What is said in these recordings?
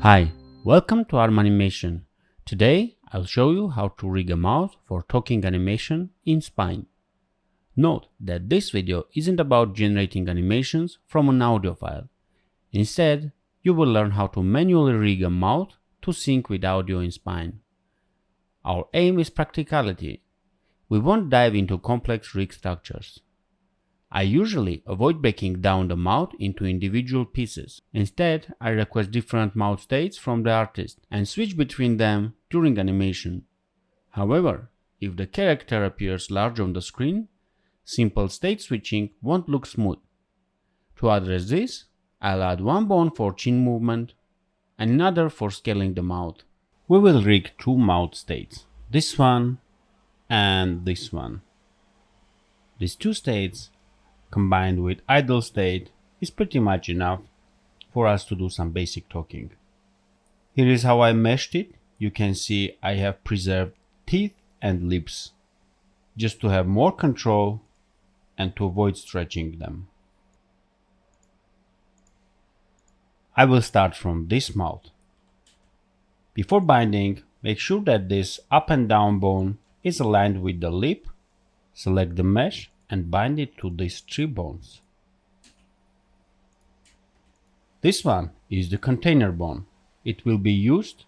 Hi, welcome to Arm Animation. Today I'll show you how to rig a mouth for talking animation in Spine. Note that this video isn't about generating animations from an audio file. Instead, you will learn how to manually rig a mouth to sync with audio in Spine. Our aim is practicality. We won't dive into complex rig structures. I usually avoid breaking down the mouth into individual pieces. Instead, I request different mouth states from the artist and switch between them during animation. However, if the character appears large on the screen, simple state switching won't look smooth. To address this, I'll add one bone for chin movement and another for scaling the mouth. We will rig two mouth states, this one and this one. These two states combined with idle state is pretty much enough for us to do some basic talking. Here is how I meshed it. You can see I have preserved teeth and lips just to have more control and to avoid stretching them. I will start from this mouth. Before binding, make sure that this up and down bone is aligned with the lip. Select the mesh and bind it to these three bones. This one is the container bone. It will be used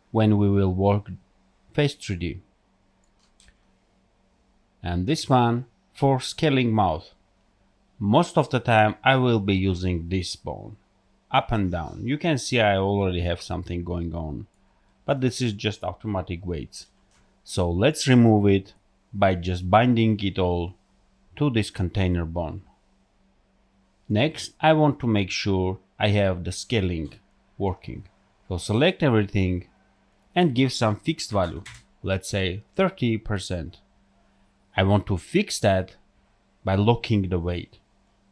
when we will work face 3D. And this one for scaling mouth. Most of the time I will be using this bone, up and down. You can see I already have something going on, but this is just automatic weights. So let's remove it by just binding it all to this container bone. Next, I want to make sure I have the scaling working. So select everything and give some fixed value, let's say 30%. I want to fix that by locking the weight.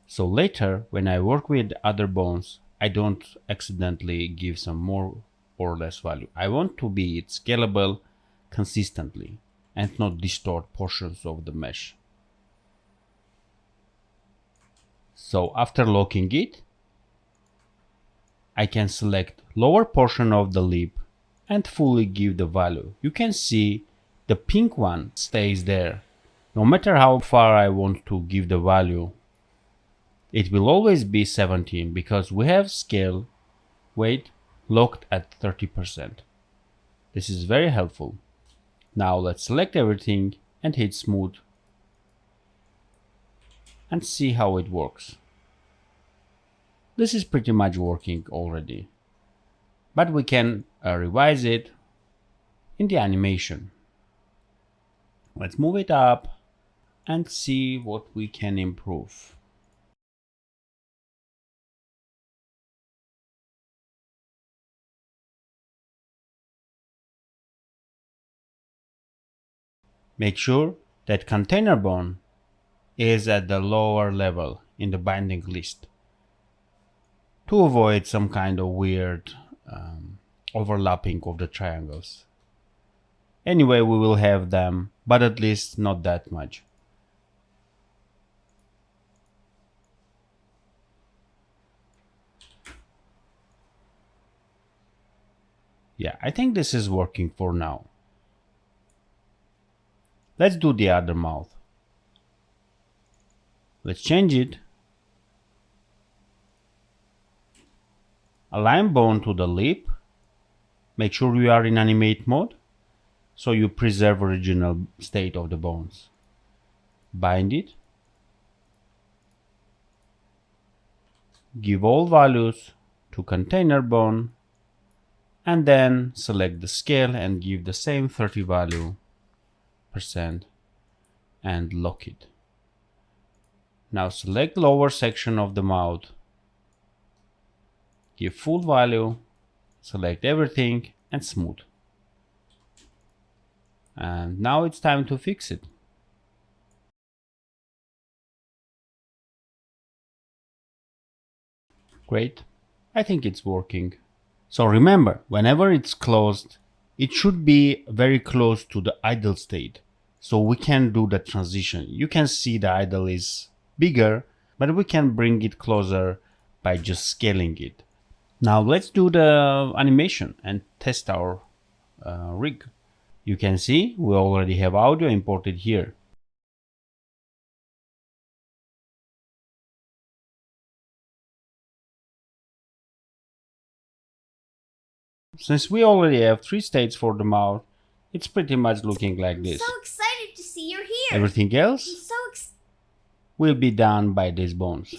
So later, when I work with other bones, I don't accidentally give some more or less value. I want to be scalable consistently and not distort portions of the mesh. So after locking it, I can select lower portion of the lip and fully give the value. You can see the pink one stays there. No matter how far I want to give the value, it will always be 17 because we have scale weight locked at 30%. This is very helpful. Now let's select everything and hit smooth and see how it works. This is pretty much working already, but we can revise it in the animation. Let's move it up and see what we can improve. Make sure that container bone is at the lower level in the binding list to avoid some kind of weird overlapping of the triangles. Anyway, we will have them, but at least not that much. Yeah, I think this is working for now. Let's do the other mouth. Let's change it. Align bone to the lip. Make sure you are in animate mode so you preserve original state of the bones. Bind it. Give all values to container bone and then select the scale and give the same 30 value % and lock it. Now select lower section of the mouth, give full value, select everything and smooth. And now it's time to fix it. Great, I think it's working. So remember, whenever it's closed, it should be very close to the idle state, so we can do the transition. You can see the idle is bigger, but we can bring it closer by just scaling it. Now let's do the animation and test our rig. You can see we already have audio imported here. Since we already have 3 states for the mouth, it's pretty much looking like this. I'm so excited to see you're here. Everything else will be done by these bones.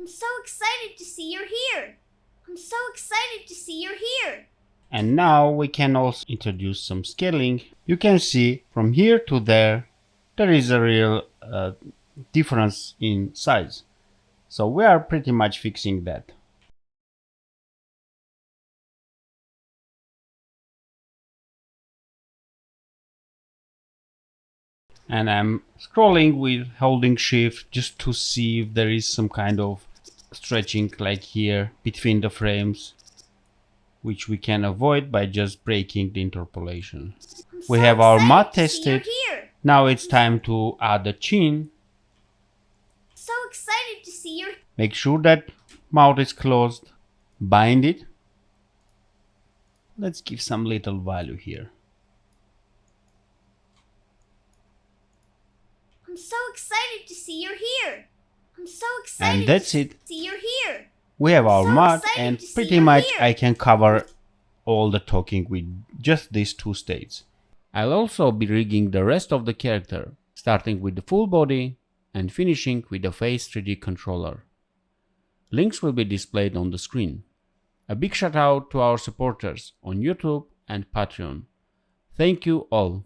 I'm so excited to see you're here. I'm so excited to see you're here. And now we can also introduce some scaling. You can see from here to there is a real difference in size. So we are pretty much fixing that. And I'm scrolling with holding shift just to see if there is some kind of stretching like here between the frames, which we can avoid by just breaking the interpolation. We have our mouth tested. Now it's time to add the chin. So excited to see you. Make sure that mouth is closed. Bind it. Let's give some little value here. I'm so excited to see you're here. I'm so excited And that's it. to see you're here. We have our mouth, and pretty much I can cover all the talking with just these 2 states. I'll also be rigging the rest of the character, starting with the full body and finishing with the face 3D controller. Links will be displayed on the screen. A big shout out to our supporters on YouTube and Patreon. Thank you all.